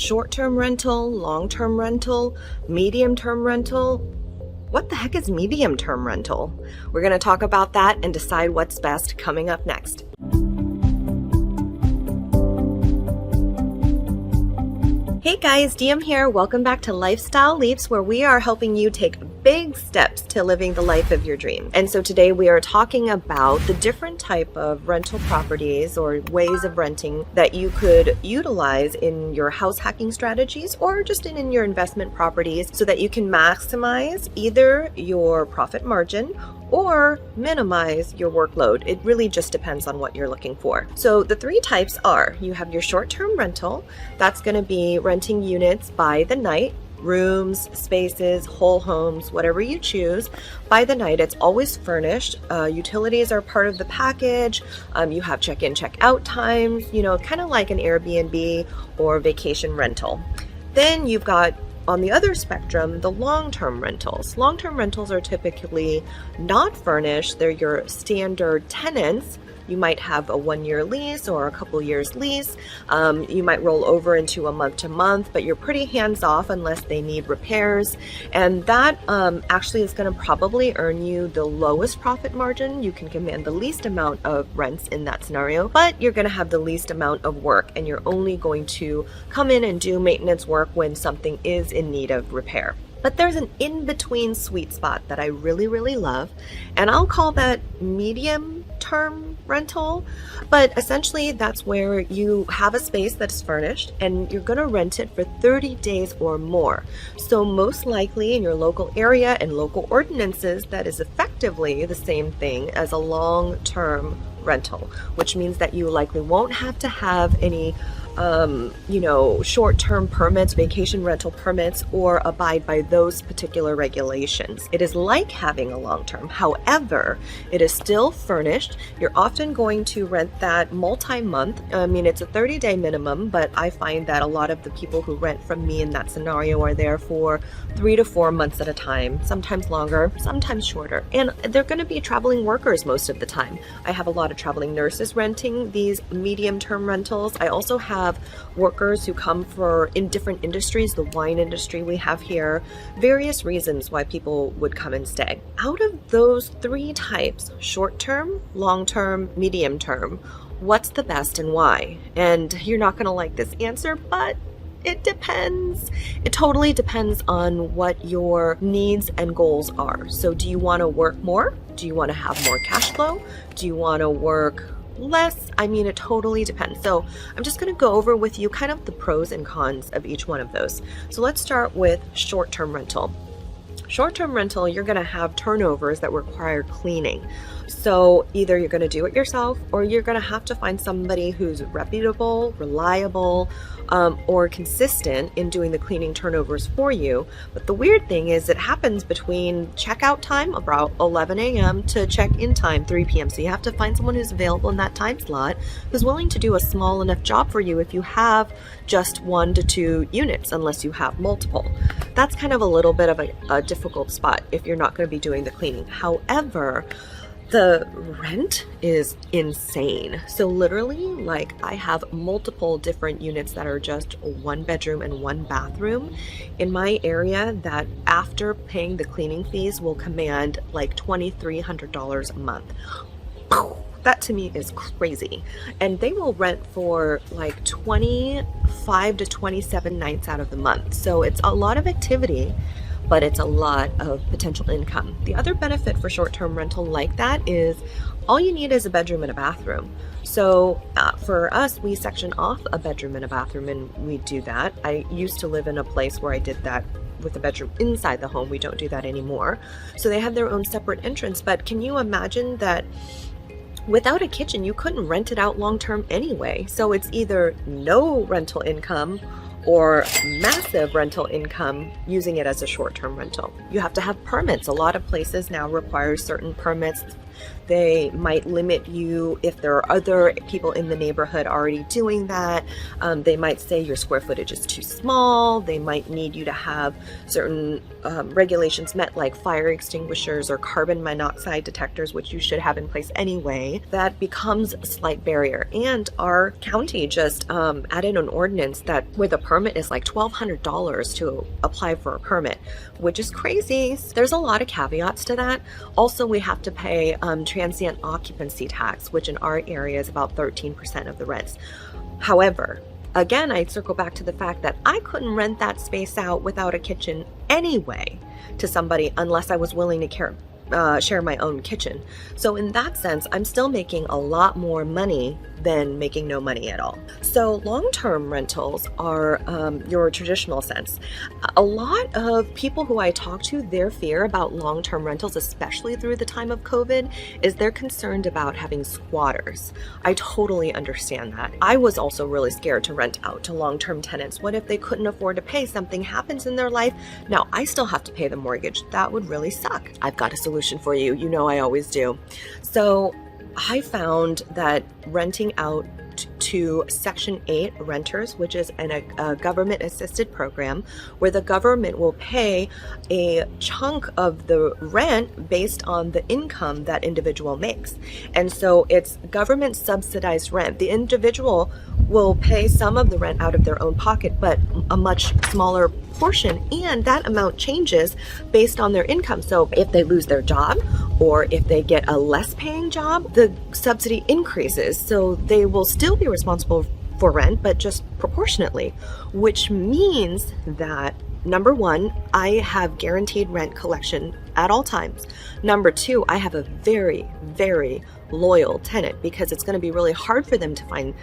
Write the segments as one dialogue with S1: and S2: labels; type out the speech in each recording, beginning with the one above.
S1: short-term rental, long-term rental, medium-term rental. What the heck is medium-term rental? We're going to talk about that and decide what's best coming up next. Hey guys, DM here. Welcome back to Lifestyle Leaps, where we are helping you take big steps to living the life of your dream. And so today we are talking about the different type of rental properties or ways of renting that you could utilize in your house hacking strategies or just in your investment properties so that you can maximize either your profit margin or minimize your workload. It really just depends on what you're looking for. So the three types are, you have your short-term rental. That's going to be renting units by the night, rooms, spaces, whole homes, whatever you choose. By the night, it's always furnished. Utilities are part of the package. You have check-in, check-out times, kind of like an Airbnb or vacation rental. Then you've got, on the other spectrum, the long-term rentals. Long-term rentals are typically not furnished. They're your standard tenants. You might have a 1-year lease or a couple years lease. You might roll over into a month-to-month, but you're pretty hands-off unless they need repairs. And that actually is going to probably earn you the lowest profit margin. You can command the least amount of rents in that scenario, but you're going to have the least amount of work, and you're only going to come in and do maintenance work when something is in need of repair. But there's an in-between sweet spot that I really, really love, and I'll call that medium-term rental. But essentially, that's where you have a space that's furnished and you're going to rent it for 30 days or more. So most likely in your local area and local ordinances, that is effectively the same thing as a long-term rental, which means that you likely won't have to have any short-term permits, vacation rental permits, or abide by those particular regulations. It is like having a long-term. However, it is still furnished. You're often going to rent that multi-month. It's a 30-day minimum, but I find that a lot of the people who rent from me in that scenario are there for 3 to 4 months at a time, sometimes longer, sometimes shorter. And they're going to be traveling workers most of the time. I have a lot of traveling nurses renting these medium-term rentals. I also have workers who come in different industries, the wine industry we have here, various reasons why people would come and stay. Out of those three types, short-term, long-term, medium-term, what's the best and why? And you're not going to like this answer, but it depends. It totally depends on what your needs and goals are. So do you want to work more? Do you want to have more cash flow? Do you want to work less? It totally depends. So I'm just going to go over with you kind of the pros and cons of each one of those. So let's start with short-term rental. Short-term rental, you're going to have turnovers that require cleaning. So either you're going to do it yourself or you're going to have to find somebody who's reputable, reliable, or consistent in doing the cleaning turnovers for you. But the weird thing is it happens between checkout time, about 11 a.m. to check-in time, 3 p.m. So you have to find someone who's available in that time slot, who's willing to do a small enough job for you if you have just 1 to 2 units, unless you have multiple. That's kind of a little bit of a difficult spot if you're not going to be doing the cleaning. However, the rent is insane. So literally, I have multiple different units that are just 1 bedroom and 1 bathroom in my area that after paying the cleaning fees will command like $2,300 a month. That to me is crazy. And they will rent for like 25 to 27 nights out of the month. So it's a lot of activity, but it's a lot of potential income. The other benefit for short-term rental like that is all you need is a bedroom and a bathroom. So for us, we section off a bedroom and a bathroom, and we do that. I used to live in a place where I did that with a bedroom inside the home. We don't do that anymore. So they have their own separate entrance. But can you imagine that without a kitchen, you couldn't rent it out long-term anyway? So it's either no rental income or massive rental income using it as a short-term rental. You have to have permits. A lot of places now require certain permits They might limit you if there are other people in the neighborhood already doing that. They might say your square footage is too small. They might need you to have certain regulations met, like fire extinguishers or carbon monoxide detectors, which you should have in place anyway. That becomes a slight barrier. And our county just added an ordinance that where the permit is like $1,200 to apply for a permit, which is crazy. There's a lot of caveats to that. Also, we have to pay transient occupancy tax, which in our area is about 13% of the rents. However, again, I circle back to the fact that I couldn't rent that space out without a kitchen anyway to somebody unless I was willing to share my own kitchen. So in that sense, I'm still making a lot more money than making no money at all. So long-term rentals are your traditional sense. A lot of people who I talk to, their fear about long-term rentals, especially through the time of COVID, is they're concerned about having squatters. I totally understand that. I was also really scared to rent out to long-term tenants. What if they couldn't afford to pay? Something happens in their life. Now I still have to pay the mortgage. That would really suck. I've got a solution for you. You know I always do. So I found that renting out to Section 8 renters, which is a government-assisted program where the government will pay a chunk of the rent based on the income that individual makes. And so it's government subsidized rent. The individual will pay some of the rent out of their own pocket, but a much smaller portion, and that amount changes based on their income. So if they lose their job or if they get a less paying job, the subsidy increases. So they will still be responsible for rent, but just proportionately, which means that number one, I have guaranteed rent collection at all times. Number two, I have a very, very loyal tenant because it's going to be really hard for them to find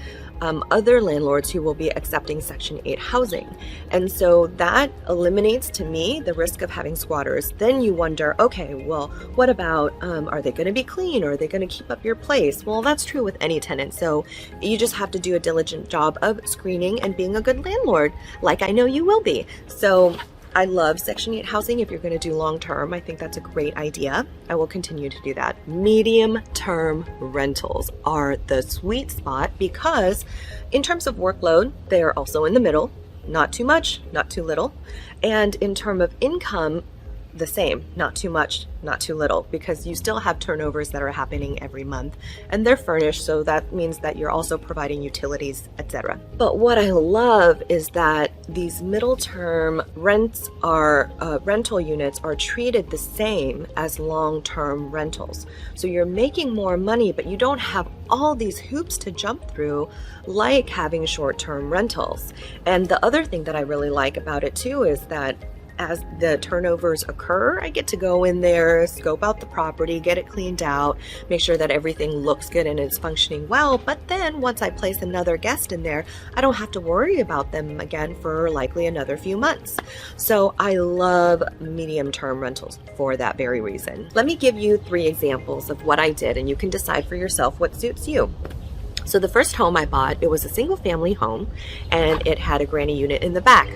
S1: other landlords who will be accepting Section 8 housing. And so that eliminates to me the risk of having squatters. Then you wonder, okay, well, what about, are they going to be clean or are they going to keep up your place? Well, that's true with any tenant. So you just have to do a diligent job of screening and being a good landlord, like I know you will be. So I love Section 8 housing if you're going to do long term. I think that's a great idea. I will continue to do that. Medium term rentals are the sweet spot because in terms of workload, they are also in the middle, not too much, not too little. And in terms of income, the same, not too much, not too little, because you still have turnovers that are happening every month and they're furnished. So that means that you're also providing utilities, etc. But what I love is that these middle term rents are, rental units are treated the same as long-term rentals. So you're making more money, but you don't have all these hoops to jump through like having short-term rentals. And the other thing that I really like about it too is that as the turnovers occur, I get to go in there, scope out the property, get it cleaned out, make sure that everything looks good and it's functioning well. But then once I place another guest in there, I don't have to worry about them again for likely another few months. So I love medium-term rentals for that very reason. Let me give you 3 examples of what I did, and you can decide for yourself what suits you. So the first home I bought, it was a single family home and it had a granny unit in the back.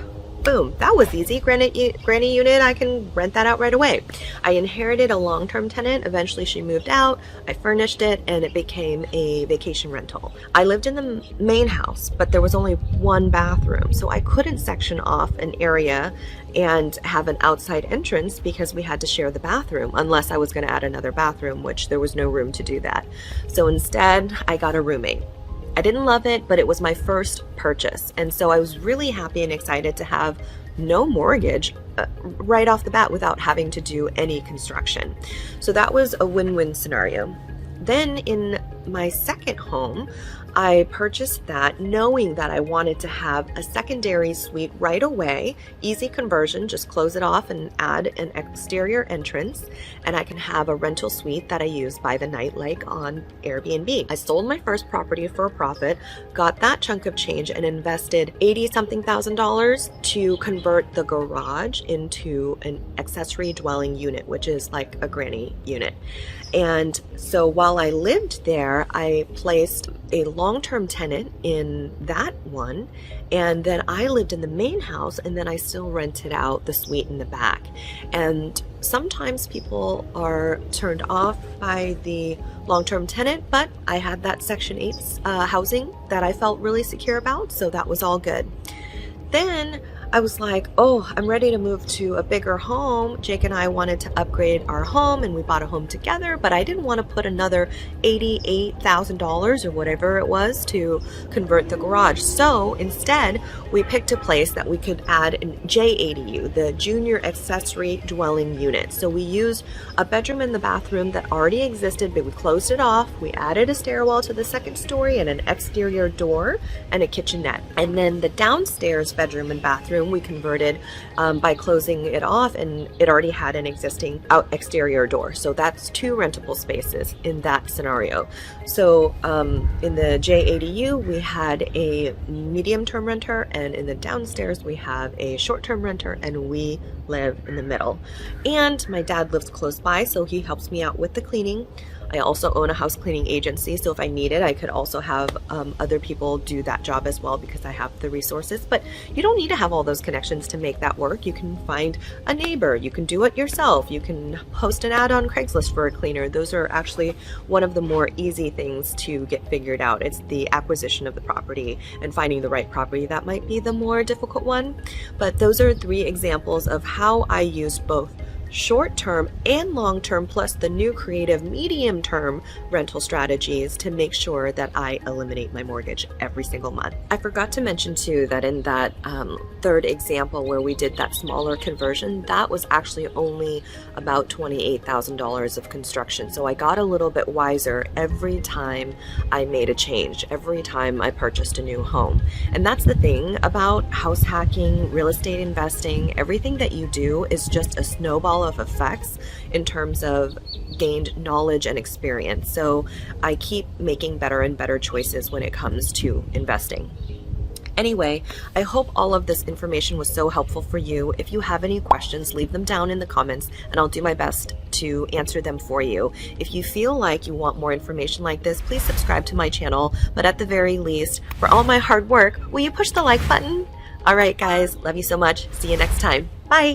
S1: Boom, that was easy. Granny unit, I can rent that out right away. I inherited a long-term tenant. Eventually she moved out. I furnished it and it became a vacation rental. I lived in the main house, but there was only 1 bathroom. So I couldn't section off an area and have an outside entrance because we had to share the bathroom unless I was going to add another bathroom, which there was no room to do that. So instead, I got a roommate. I didn't love it, but it was my first purchase. And so I was really happy and excited to have no mortgage right off the bat without having to do any construction. So that was a win-win scenario. Then in my second home, I purchased that knowing that I wanted to have a secondary suite right away, easy conversion, just close it off and add an exterior entrance, and I can have a rental suite that I use by the night like on Airbnb. I sold my first property for a profit, got that chunk of change and invested $80-something thousand to convert the garage into an accessory dwelling unit, which is like a granny unit. And so while I lived there, I placed a long-term tenant in that one, and then I lived in the main house, and then I still rented out the suite in the back. And sometimes people are turned off by the long-term tenant, but I had that Section 8 housing that I felt really secure about, so that was all good. Then I was like, oh, I'm ready to move to a bigger home. Jake and I wanted to upgrade our home, and we bought a home together, but I didn't want to put another $88,000 or whatever it was to convert the garage. So instead, we picked a place that we could add an JADU, the Junior Accessory Dwelling Unit. So we used a bedroom and the bathroom that already existed, but we closed it off. We added a stairwell to the second story and an exterior door and a kitchenette. And then the downstairs bedroom and bathroom we converted by closing it off, and it already had an existing exterior door. So that's 2 rentable spaces in that scenario. So in the JADU, we had a medium-term renter, and in the downstairs, we have a short-term renter, and we live in the middle. And my dad lives close by, so he helps me out with the cleaning. I also own a house cleaning agency, so if I need it, I could also have other people do that job as well because I have the resources. But you don't need to have all those connections to make that work. You can find a neighbor, you can do it yourself, you can post an ad on Craigslist for a cleaner. Those are actually one of the more easy things to get figured out. It's the acquisition of the property and finding the right property that might be the more difficult one. But those are 3 examples of how I used both short-term and long-term, plus the new creative medium-term rental strategies to make sure that I eliminate my mortgage every single month. I forgot to mention too that in that third example where we did that smaller conversion, that was actually only about $28,000 of construction. So I got a little bit wiser every time I made a change, every time I purchased a new home. And that's the thing about house hacking, real estate investing. Everything that you do is just a snowball of effects in terms of gained knowledge and experience. So I keep making better and better choices when it comes to investing. Anyway, I hope all of this information was so helpful for you. If you have any questions, leave them down in the comments and I'll do my best to answer them for you. If you feel like you want more information like this, please subscribe to my channel. But at the very least, for all my hard work, will you push the like button? All right, guys, love you so much. See you next time. Bye.